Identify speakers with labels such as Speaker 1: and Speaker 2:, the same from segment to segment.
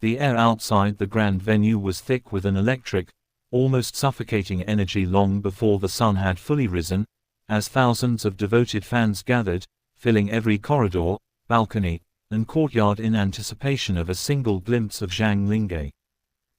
Speaker 1: The air outside the grand venue was thick with an electric, almost suffocating energy long before the sun had fully risen, as thousands of devoted fans gathered, filling every corridor, balcony, and courtyard in anticipation of a single glimpse of Zhang Linghe.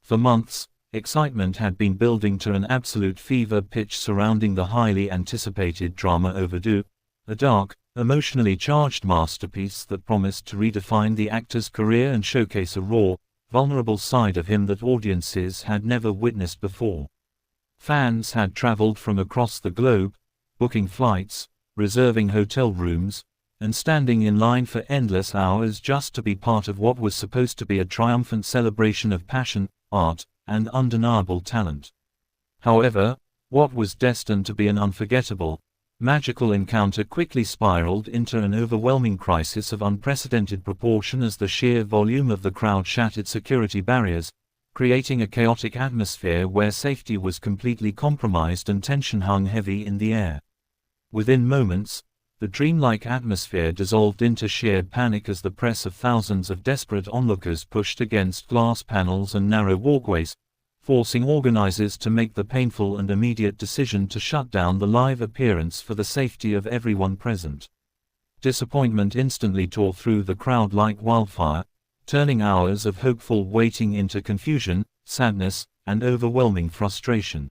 Speaker 1: For months, excitement had been building to an absolute fever pitch surrounding the highly anticipated drama Overdue, a dark, emotionally charged masterpiece that promised to redefine the actor's career and showcase a raw, vulnerable side of him that audiences had never witnessed before. Fans had traveled from across the globe, booking flights, reserving hotel rooms, and standing in line for endless hours just to be part of what was supposed to be a triumphant celebration of passion, art, and undeniable talent. However, what was destined to be an unforgettable, magical encounter quickly spiraled into an overwhelming crisis of unprecedented proportion as the sheer volume of the crowd shattered security barriers, creating a chaotic atmosphere where safety was completely compromised and tension hung heavy in the air. Within moments, the dreamlike atmosphere dissolved into sheer panic as the press of thousands of desperate onlookers pushed against glass panels and narrow walkways, forcing organizers to make the painful and immediate decision to shut down the live appearance for the safety of everyone present. Disappointment instantly tore through the crowd like wildfire, turning hours of hopeful waiting into confusion, sadness, and overwhelming frustration.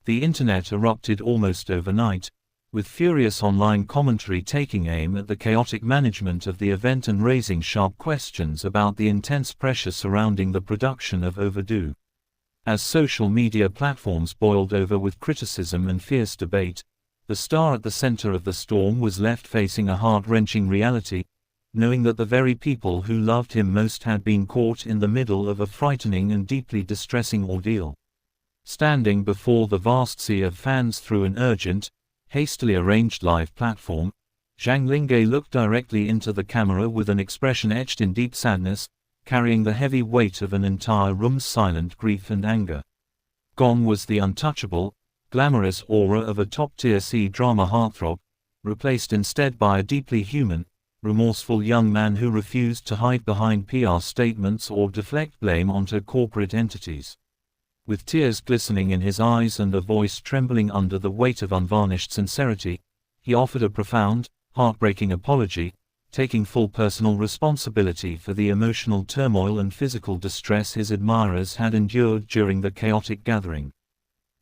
Speaker 1: The internet erupted almost overnight, with furious online commentary taking aim at the chaotic management of the event and raising sharp questions about the intense pressure surrounding the production of Overdue. As social media platforms boiled over with criticism and fierce debate, the star at the center of the storm was left facing a heart-wrenching reality, knowing that the very people who loved him most had been caught in the middle of a frightening and deeply distressing ordeal. Standing before the vast sea of fans through an urgent, hastily arranged live platform, Zhang Linghe looked directly into the camera with an expression etched in deep sadness, carrying the heavy weight of an entire room's silent grief and anger. Gone was the untouchable, glamorous aura of a top-tier C-drama heartthrob, replaced instead by a deeply human, remorseful young man who refused to hide behind PR statements or deflect blame onto corporate entities. With tears glistening in his eyes and a voice trembling under the weight of unvarnished sincerity, he offered a profound, heartbreaking apology, taking full personal responsibility for the emotional turmoil and physical distress his admirers had endured during the chaotic gathering.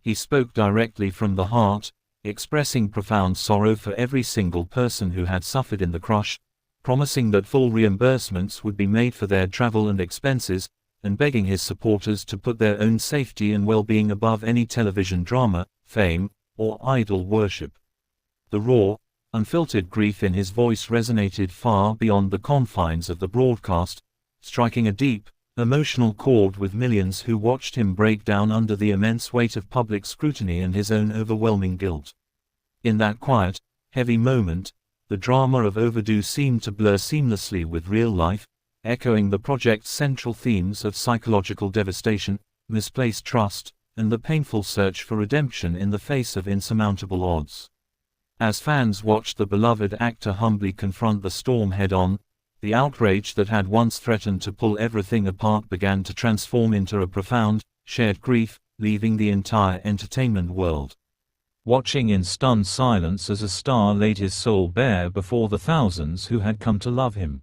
Speaker 1: He spoke directly from the heart, expressing profound sorrow for every single person who had suffered in the crush, promising that full reimbursements would be made for their travel and expenses, and begging his supporters to put their own safety and well-being above any television drama, fame, or idol worship. The raw, unfiltered grief in his voice resonated far beyond the confines of the broadcast, striking a deep, emotional chord with millions who watched him break down under the immense weight of public scrutiny and his own overwhelming guilt. In that quiet, heavy moment, the drama of Overdue seemed to blur seamlessly with real life, echoing the project's central themes of psychological devastation, misplaced trust, and the painful search for redemption in the face of insurmountable odds. As fans watched the beloved actor humbly confront the storm head-on, the outrage that had once threatened to pull everything apart began to transform into a profound, shared grief, leaving the entire entertainment world watching in stunned silence as a star laid his soul bare before the thousands who had come to love him.